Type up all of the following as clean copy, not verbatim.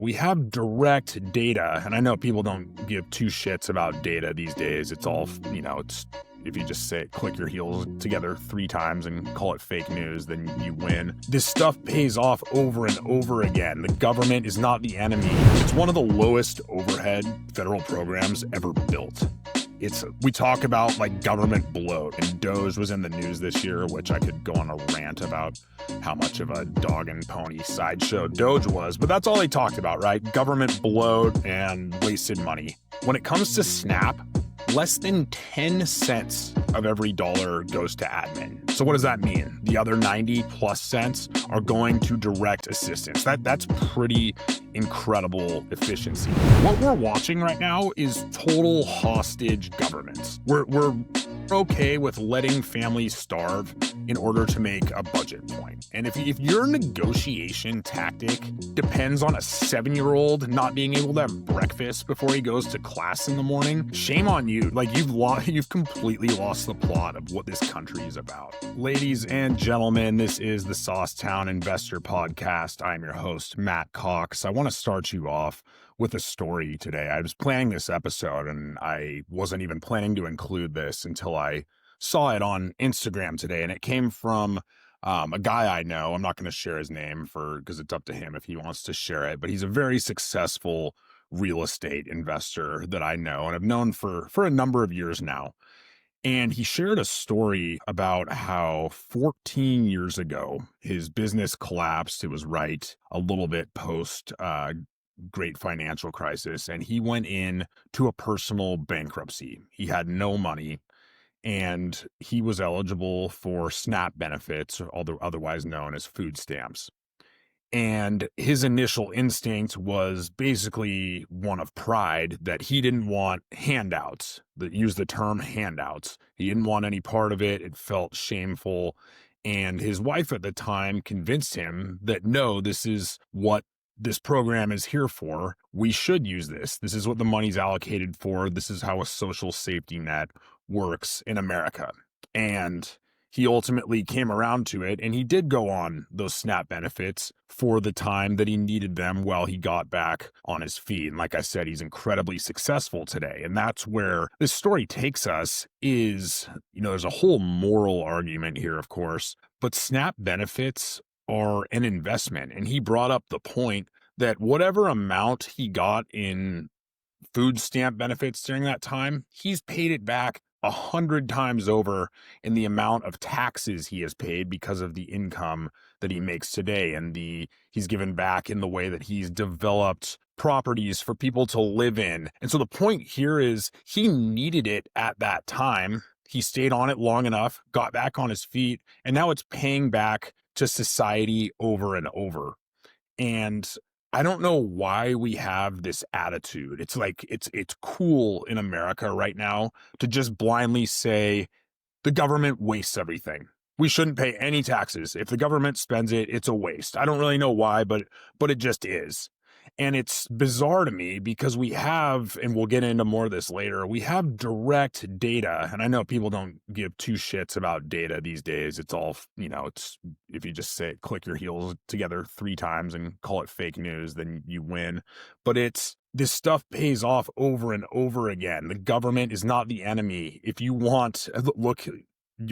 We have direct data, and I know people don't give two shits about data these days. It's all, it's if you just say click your heels together 3 times and call it fake news, then you win. This stuff pays off over and over again. The government is not the enemy. It's one of the lowest overhead federal programs ever built. We talk about like government bloat, and Doge was in the news this year, which I could go on a rant about how much of a dog and pony sideshow Doge was, but that's all they talked about, right? Government bloat and wasted money. When it comes to Snap, less than 10 cents of every dollar goes to admin. So what does that mean? The other 90 plus cents are going to direct assistance. That's pretty incredible efficiency. What we're watching right now is total hostage government. We're okay with letting families starve in order to make a budget point. And if your negotiation tactic depends on a 7-year-old not being able to have breakfast before he goes to class in the morning, shame on you. Like you've completely lost the plot of what this country is about. Ladies and gentlemen, this is the Saucetown Investor Podcast. I'm your host, Matt Cox. I want to start you off with a story today. I was planning this episode and I wasn't even planning to include this until I saw it on Instagram today, and it came from a guy I know. I'm not going to share his name because it's up to him if he wants to share it, but he's a very successful real estate investor that I know and have known for a number of years now. And he shared a story about how 14 years ago, his business collapsed. It was right a little bit post great financial crisis, and he went in to a personal bankruptcy. He had no money, and he was eligible for SNAP benefits, otherwise known as food stamps. And his initial instinct was basically one of pride, that he didn't want handouts, that use the term handouts. He didn't want any part of it. It felt shameful. And his wife at the time convinced him that, no, this is what this program is here for. We should use this. This is what the money's allocated for. This is how a social safety net works in America. And he ultimately came around to it, and he did go on those SNAP benefits for the time that he needed them while he got back on his feet. And like I said, he's incredibly successful today. And that's where this story takes us is, there's a whole moral argument here, of course, but SNAP benefits are an investment. And he brought up the point that whatever amount he got in food stamp benefits during that time, he's paid it back 100 times over in the amount of taxes he has paid because of the income that he makes today. And he's given back in the way that he's developed properties for people to live in. And so the point here is he needed it at that time. He stayed on it long enough, got back on his feet, and now it's paying back to society over and over. And I don't know why we have this attitude. It's like it's cool in America right now to just blindly say the government wastes everything. We shouldn't pay any taxes. If the government spends it, it's a waste. I don't really know why, but it just is. And it's bizarre to me because we have, and we'll get into more of this later, we have direct data. And I know people don't give two shits about data these days. It's all, it's if you just say click your heels together 3 times and call it fake news, then you win. But this stuff pays off over and over again. The government is not the enemy. If you want, look,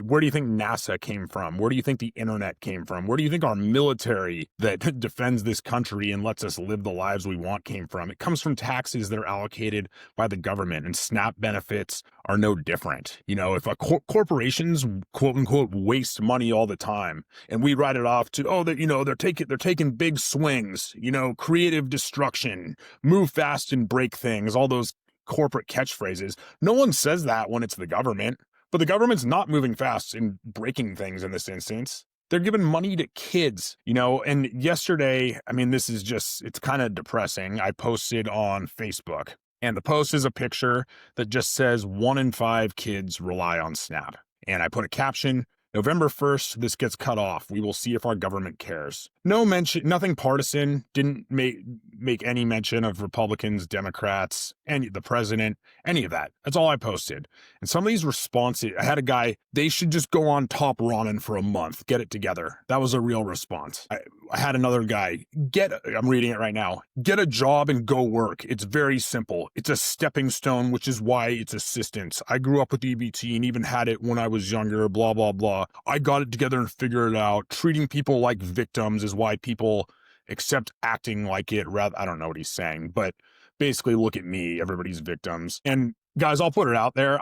where do you think NASA came from? Where do you think the internet came from? Where do you think our military that defends this country and lets us live the lives we want came from? It comes from taxes that are allocated by the government, and SNAP benefits are no different. If corporations quote unquote waste money all the time, and we write it off to, they're taking big swings, creative destruction, move fast and break things, all those corporate catchphrases. No one says that when it's the government. But the government's not moving fast in breaking things in this instance. They're giving money to kids, and yesterday, it's kind of depressing. I posted on Facebook, and the post is a picture that just says 1 in 5 kids rely on SNAP. And I put a caption, November 1st, this gets cut off. We will see if our government cares. No mention, nothing partisan. Didn't make any mention of Republicans, Democrats, any the president, any of that. That's all I posted. And some of these responses, I had a guy, they should just go on top ramen for a month, get it together. That was a real response. I had another guy, I'm reading it right now, get a job and go work. It's very simple. It's a stepping stone, which is why it's assistance. I grew up with EBT and even had it when I was younger, blah, blah, blah. I got it together and figured it out. Treating people like victims is why people accept acting like it rather, I don't know what he's saying, but basically look at me, everybody's victims. And guys, I'll put it out there.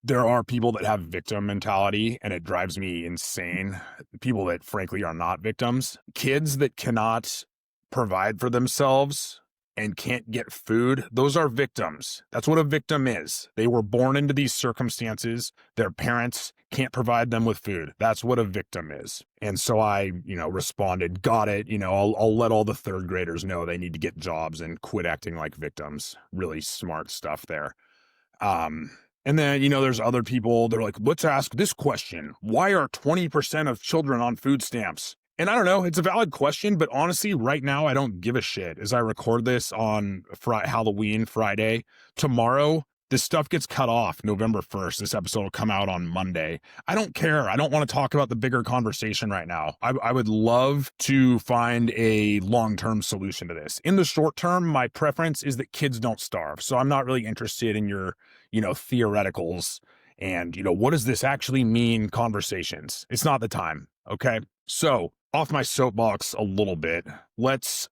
There are people that have victim mentality and it drives me insane. People that frankly are not victims. Kids that cannot provide for themselves and can't get food, those are victims. That's what a victim is. They were born into these circumstances. Their parents can't provide them with food. That's what a victim is. And so I, responded, got it. I'll let all the third graders know they need to get jobs and quit acting like victims. Really smart stuff there. And then, there's other people, they're like, let's ask this question. Why are 20% of children on food stamps? And I don't know, it's a valid question, but honestly, right now, I don't give a shit. As I record this on Halloween Friday, tomorrow, this stuff gets cut off November 1st. This episode will come out on Monday. I don't care. I don't want to talk about the bigger conversation right now. I would love to find a long-term solution to this. In the short term, my preference is that kids don't starve. So I'm not really interested in your, theoreticals and, what does this actually mean conversations. It's not the time. Okay. So off my soapbox a little bit, let's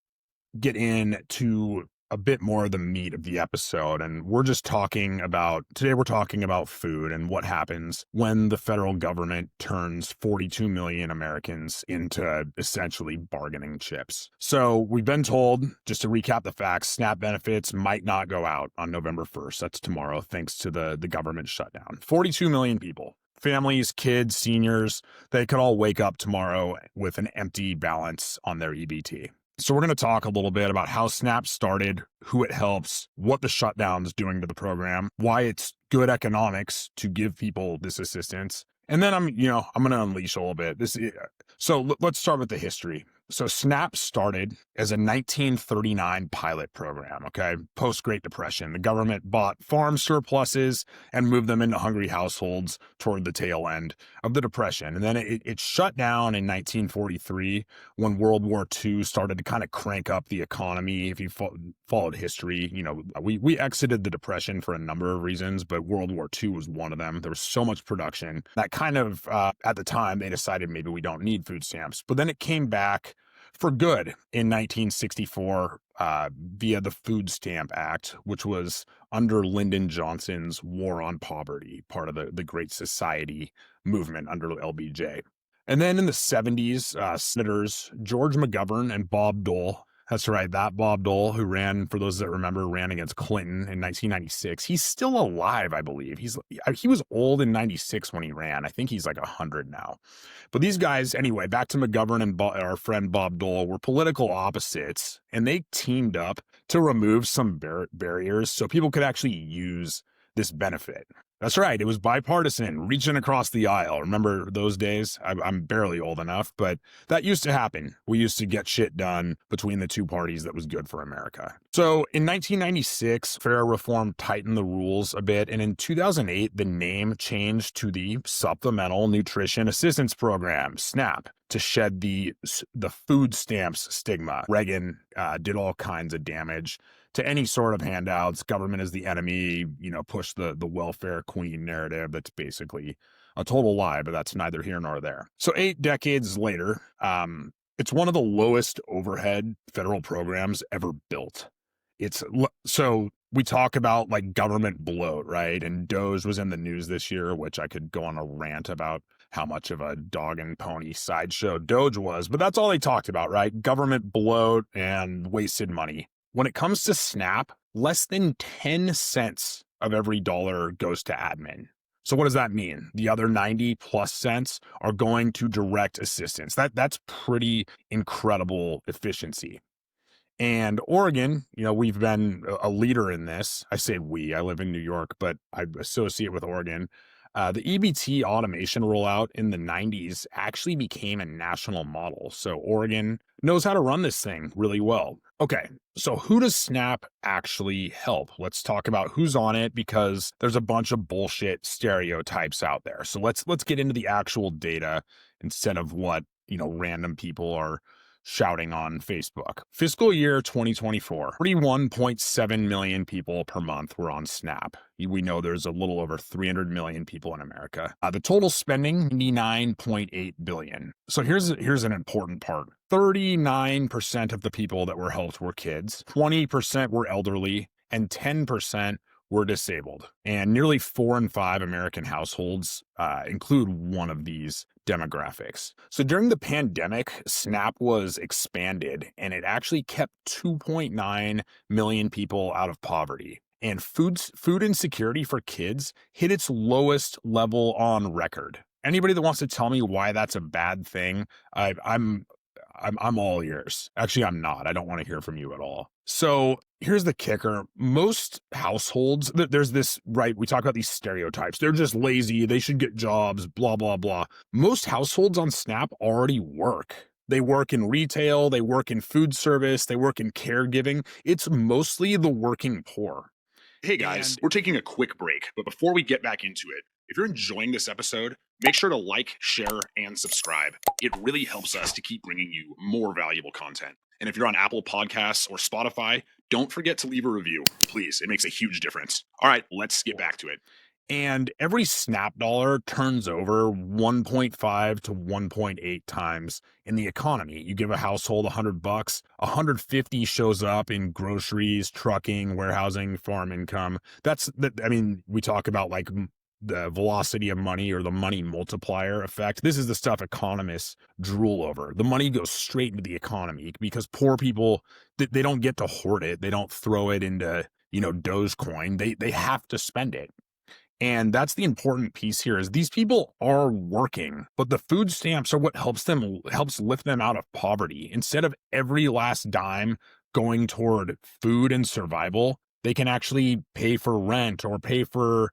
get into a bit more of the meat of the episode. And today we're talking about food and what happens when the federal government turns 42 million Americans into essentially bargaining chips. So we've been told, just to recap the facts, SNAP benefits might not go out on November 1st. That's tomorrow, thanks to the government shutdown. 42 million people. Families, kids, seniors, they could all wake up tomorrow with an empty balance on their EBT. So we're going to talk a little bit about how SNAP started, who it helps, what the shutdown is doing to the program, why it's good economics to give people this assistance. And then I'm going to unleash a little bit. So let's start with the history. So SNAP started as a 1939 pilot program, okay? Post-Great Depression. The government bought farm surpluses and moved them into hungry households toward the tail end of the Depression. And then it shut down in 1943 when World War II started to kind of crank up the economy. If you followed history, we exited the Depression for a number of reasons, but World War II was one of them. There was so much production that kind of, at the time, they decided maybe we don't need food stamps. But then it came back for good in 1964 via the Food Stamp Act, which was under Lyndon Johnson's War on Poverty, part of the Great Society movement under LBJ. And then in the 70s, Senators George McGovern and Bob Dole, that's right, that Bob Dole, who for those that remember, ran against Clinton in 1996. He's still alive, I believe. He was old in 96 when he ran. I think he's like 100 now. But these guys, anyway, back to McGovern and our friend Bob Dole, were political opposites, and they teamed up to remove some barriers so people could actually use this benefit. That's right. It was bipartisan, reaching across the aisle. Remember those days? I'm barely old enough, but that used to happen. We used to get shit done between the two parties that was good for America. So in 1996, fair reform tightened the rules a bit. And in 2008, the name changed to the Supplemental Nutrition Assistance Program, SNAP, to shed the food stamps stigma. Reagan did all kinds of damage to any sort of handouts. Government is the enemy, push the welfare queen narrative. That's basically a total lie, but that's neither here nor there. So 8 decades later, it's one of the lowest overhead federal programs ever built. So we talk about like government bloat, right? And Doge was in the news this year, which I could go on a rant about how much of a dog and pony sideshow Doge was, but that's all they talked about, right? Government bloat and wasted money. When it comes to SNAP, less than 10 cents of every dollar goes to admin. So what does that mean? The other 90 plus cents are going to direct assistance. That's pretty incredible efficiency. And Oregon, we've been a leader in this. I say we, I live in New York, but I associate with Oregon. The EBT automation rollout in the 90s actually became a national model. So Oregon knows how to run this thing really well. Okay, so who does Snap actually help? Let's talk about who's on it because there's a bunch of bullshit stereotypes out there. So let's get into the actual data instead of what, random people are shouting on Facebook. Fiscal year 2024, 41.7 million people per month were on Snap. We know there's a little over 300 million people in America. The total spending, 99.8 billion. So here's an important part. 39% of the people that were helped were kids, 20% were elderly, and 10% were disabled. And nearly 4 in 5 American households include one of these demographics. So during the pandemic, Snap was expanded and it actually kept 2.9 million people out of poverty. And food insecurity for kids hit its lowest level on record. Anybody that wants to tell me why that's a bad thing, I'm all ears. Actually, I'm not. I don't want to hear from you at all. So here's the kicker. Most households, there's this, right? We talk about these stereotypes. They're just lazy. They should get jobs, blah, blah, blah. Most households on Snap already work. They work in retail. They work in food service. They work in caregiving. It's mostly the working poor. Hey guys, we're taking a quick break, but before we get back into it, if you're enjoying this episode, make sure to like, share, and subscribe. It really helps us to keep bringing you more valuable content. And if you're on Apple Podcasts or Spotify, don't forget to leave a review. Please, it makes a huge difference. All right, let's get back to it. And every Snap dollar turns over 1.5 to 1.8 times in the economy. You give a household $100, 150 shows up in groceries, trucking, warehousing, farm income. We talk about like the velocity of money or the money multiplier effect. This is the stuff economists drool over. The money goes straight into the economy because poor people, they don't get to hoard it. They don't throw it into, Dogecoin. They have to spend it. And that's the important piece here is these people are working, but the food stamps are what helps lift them out of poverty. Instead of every last dime going toward food and survival, they can actually pay for rent or pay for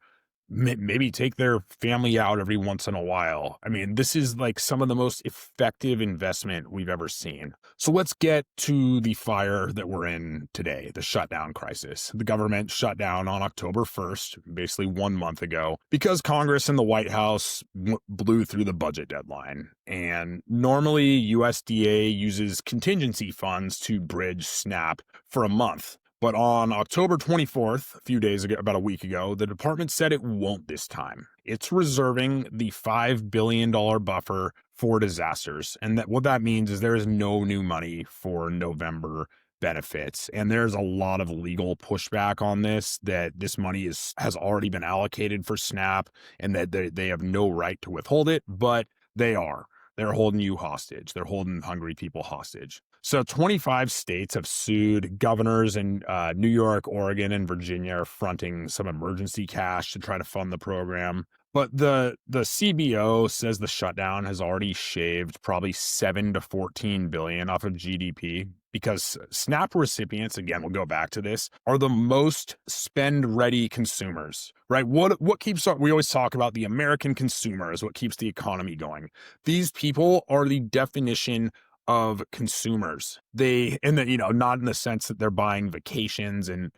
maybe take their family out every once in a while. I mean, this is like some of the most effective investment we've ever seen. So let's get to the fire that we're in today, the shutdown crisis. The government shut down on October 1st, basically 1 month ago, because Congress and the White House blew through the budget deadline. And normally USDA uses contingency funds to bridge SNAP for a month. But on October 24th, a few days ago, about a week ago, the department said it won't this time. It's reserving the $5 billion buffer for disasters. And what that means is there is no new money for November benefits. And there's a lot of legal pushback on this, that this money has already been allocated for SNAP and that they have no right to withhold it, but they are. They're holding you hostage. They're holding hungry people hostage. So 25 states have sued. Governors in New York, Oregon, and Virginia are fronting some emergency cash to try to fund the program. But the CBO says the shutdown has already shaved probably 7 to 14 billion off of GDP because SNAP recipients, again, we'll go back to this, are the most spend-ready consumers, right? What keeps we always talk about the American consumer is what keeps the economy going. These people are the definition of consumers. Not in the sense that they're buying vacations and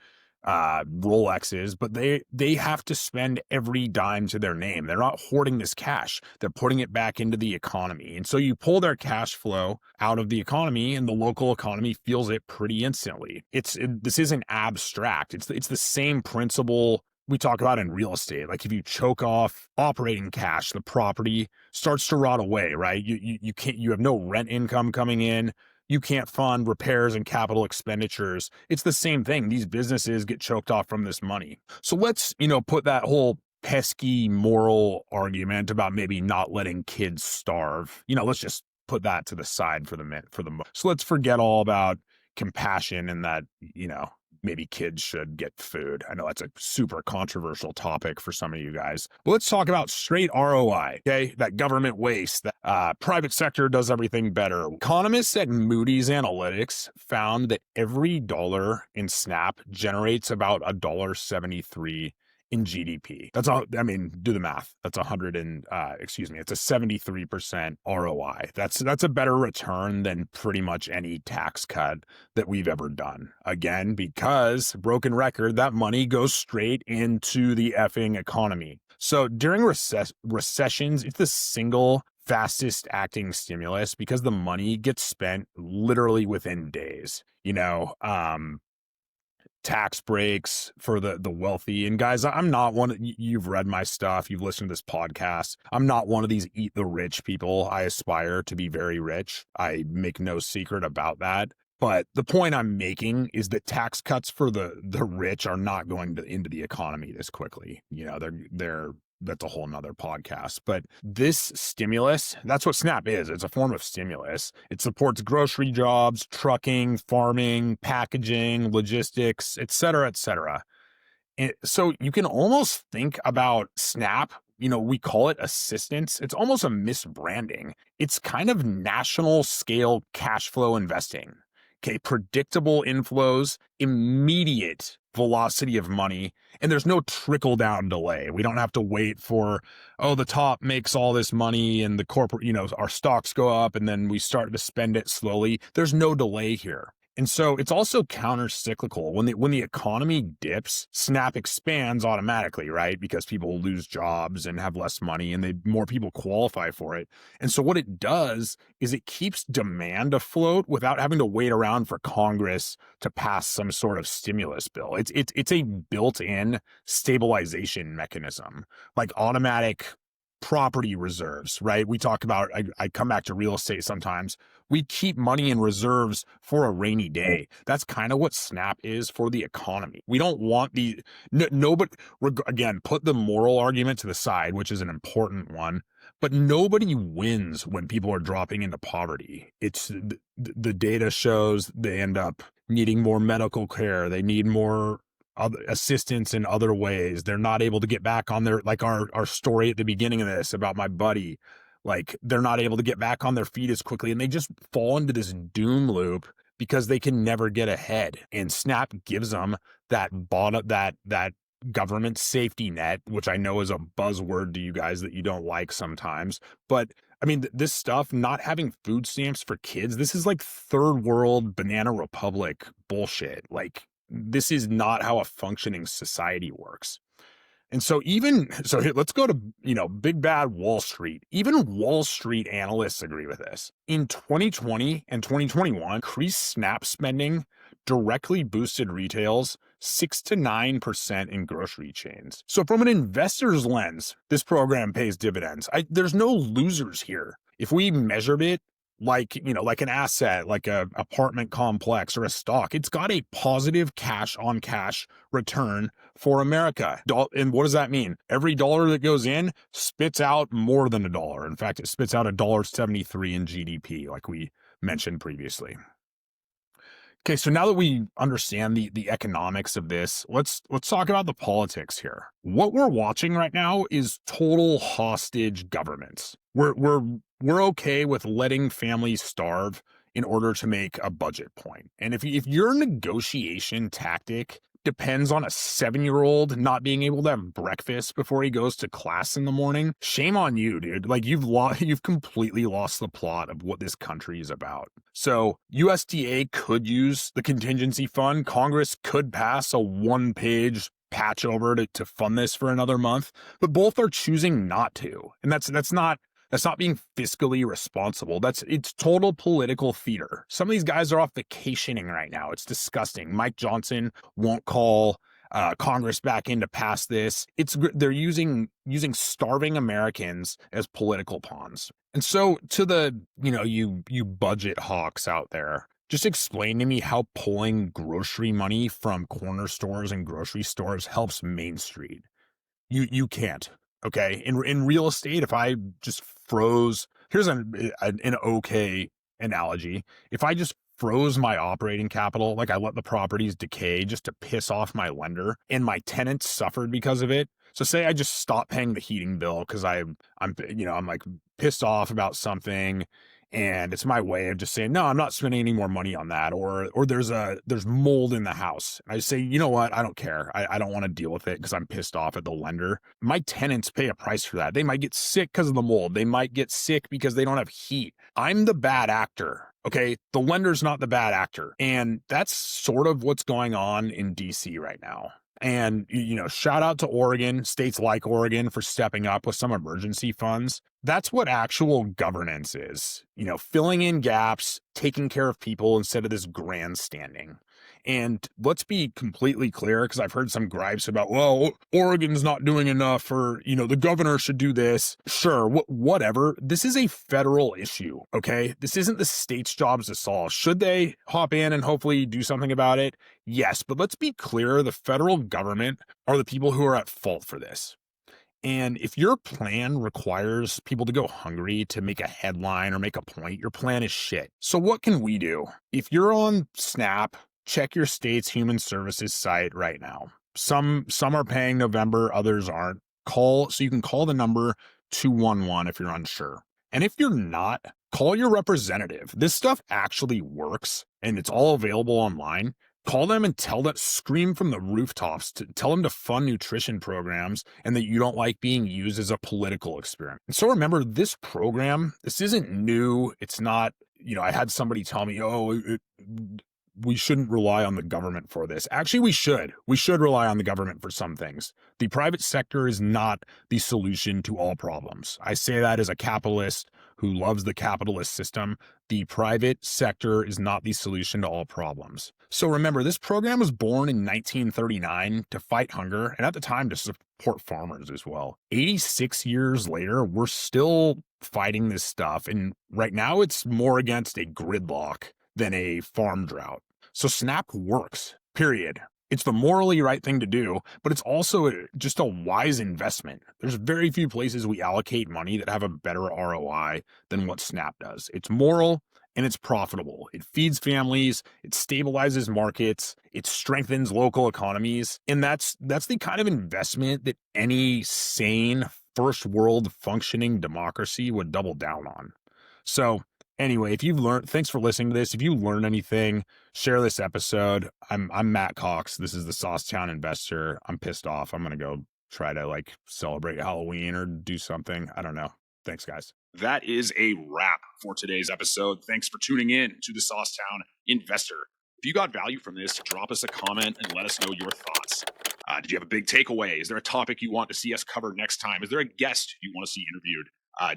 Rolexes, but they have to spend every dime to their name. They're not hoarding this cash. They're putting it back into the economy. And so you pull their cash flow out of the economy and the local economy feels it pretty instantly. This isn't abstract. It's the same principle we talk about in real estate. Like if you choke off operating cash, the property starts to rot away, right? You have no rent income coming in. You can't fund repairs and capital expenditures. It's the same thing. These businesses get choked off from this money. So let's, put that whole pesky moral argument about maybe not letting kids starve. Let's just put that to the side for the moment. So let's forget all about compassion and that, maybe kids should get food. I know that's a super controversial topic for some of you guys. But let's talk about straight ROI, okay? That government waste, that private sector does everything better. Economists at Moody's Analytics found that every dollar in SNAP generates about $1.73 in GDP. That's all. I mean, do the math. That's it's a 73% ROI. That's a better return than pretty much any tax cut that we've ever done. Again, because broken record, that money goes straight into the effing economy. So during recessions, it's the single fastest acting stimulus because the money gets spent literally within days. Tax breaks for the wealthy. And guys, I'm not you've read my stuff, you've listened to this podcast. I'm not one of these eat the rich people. I aspire to be very rich. I make no secret about that. But the point I'm making is that tax cuts for the rich are not going into the economy this quickly. They're that's a whole nother podcast. But this stimulus, that's what SNAP is. It's a form of stimulus. It supports grocery jobs, trucking, farming, packaging, logistics, et cetera, et cetera. And so you can almost think about SNAP, we call it assistance. It's almost a misbranding. It's kind of national scale cash flow investing. Okay, predictable inflows, immediate velocity of money, and there's no trickle down delay. We don't have to wait for, the top makes all this money and the corporate, our stocks go up and then we start to spend it slowly. There's no delay here. And so it's also counter-cyclical. When the economy dips, SNAP expands automatically, right? Because people lose jobs and have less money and more people qualify for it. And so what it does is it keeps demand afloat without having to wait around for Congress to pass some sort of stimulus bill. It's a built-in stabilization mechanism, like automatic property reserves, right? We talk about, I come back to real estate sometimes. We keep money in reserves for a rainy day. That's kind of what SNAP is for the economy. We don't want nobody, again, put the moral argument to the side, which is an important one, but nobody wins when people are dropping into poverty. It's the data shows they end up needing more medical care. They need more assistance in other ways. They're not able to get back on their, like our story at the beginning of this about my buddy, like they're not able to get back on their feet as quickly and they just fall into this doom loop because they can never get ahead. And SNAP gives them that government safety net, which I know is a buzzword to you guys that you don't like sometimes. But I mean, this stuff, not having food stamps for kids, this is like third world banana republic bullshit. Like, this is not how a functioning society works. And so let's go to, big bad Wall Street. Even Wall Street analysts agree with this. In 2020 and 2021, increased SNAP spending directly boosted retails 6 to 9% in grocery chains. So from an investor's lens, this program pays dividends. There's no losers here. If we measured it like an asset, like a apartment complex or a stock, it's got a positive cash on cash return for America. And what does that mean? Every dollar that goes in spits out more than $1. In fact, it spits out $1.73 in GDP, like we mentioned previously. Okay, so now that we understand the economics of this, let's talk about the politics here. What we're watching right now is total hostage governments. We're okay with letting families starve in order to make a budget point. And if your negotiation tactic depends on a 7-year-old not being able to have breakfast before he goes to class in the morning, shame on you, dude. Like you've completely lost the plot of what this country is about. So USDA could use the contingency fund. Congress could pass a 1-page patch over to fund this for another month, but both are choosing not to. And that's not being fiscally responsible. It's total political theater. Some of these guys are off vacationing right now. It's disgusting. Mike Johnson won't call Congress back in to pass this. They're using starving Americans as political pawns. And so to the, you budget hawks out there, just explain to me how pulling grocery money from corner stores and grocery stores helps Main Street. You can't. Okay. In real estate, if I just froze, here's an okay analogy. If I just froze my operating capital, like I let the properties decay just to piss off my lender and my tenants suffered because of it. So say I just stopped paying the heating bill because I'm like pissed off about something And it's my way of just saying, no, I'm not spending any more money on that. Or there's mold in the house. And I say, you know what? I don't care. I don't want to deal with it because I'm pissed off at the lender. My tenants pay a price for that. They might get sick because of the mold. They might get sick because they don't have heat. I'm the bad actor. Okay. The lender's not the bad actor. And that's sort of what's going on in DC right now. And, shout out to Oregon, states like Oregon, for stepping up with some emergency funds. That's what actual governance is, filling in gaps, taking care of people instead of this grandstanding. And let's be completely clear, because I've heard some gripes about, well, Oregon's not doing enough, or, the governor should do this. Sure, whatever. This is a federal issue, okay? This isn't the state's jobs to solve. Should they hop in and hopefully do something about it? Yes, but let's be clear, the federal government are the people who are at fault for this. And if your plan requires people to go hungry to make a headline or make a point, your plan is shit. So what can we do? If you're on Snap, check your state's human services site right now. Some are paying November, others aren't. So you can call the number 211 if you're unsure. And if you're not, call your representative. This stuff actually works and it's all available online. Call them and scream from the rooftops to tell them to fund nutrition programs and that you don't like being used as a political experiment. And so remember, this program, this isn't new. It's not, I had somebody tell me, we shouldn't rely on the government for this. Actually, we should. We should rely on the government for some things. The private sector is not the solution to all problems. I say that as a capitalist who loves the capitalist system. The private sector is not the solution to all problems. So remember, this program was born in 1939 to fight hunger, and at the time to support farmers as well. 86 years later, we're still fighting this stuff, and right now it's more against a gridlock than a farm drought. So SNAP works, period. It's the morally right thing to do, but it's also just a wise investment. There's very few places we allocate money that have a better ROI than what SNAP does. It's moral and it's profitable. It feeds families, it stabilizes markets, it strengthens local economies, and that's the kind of investment that any sane first world functioning democracy would double down on. So anyway, thanks for listening to this. If you learned anything, share this episode. I'm Matt Cox. This is the Saucetown Investor. I'm pissed off. I'm going to go try to celebrate Halloween or do something. I don't know. Thanks, guys. That is a wrap for today's episode. Thanks for tuning in to the Saucetown Investor. If you got value from this, drop us a comment and let us know your thoughts. Did you have a big takeaway? Is there a topic you want to see us cover next time? Is there a guest you want to see interviewed?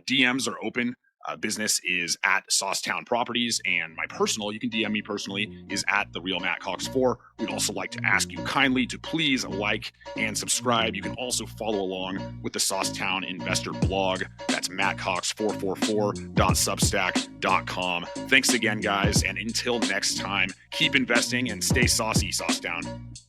DMs are open. Business is at Saucetown Properties, and my personal, you can DM me personally, is at The Real Matt Cox 4. We'd also like to ask you kindly to please like and subscribe. You can also follow along with the Saucetown Investor blog. That's mattcox444.substack.com. Thanks again, guys, and until next time, keep investing and stay saucy, Saucetown.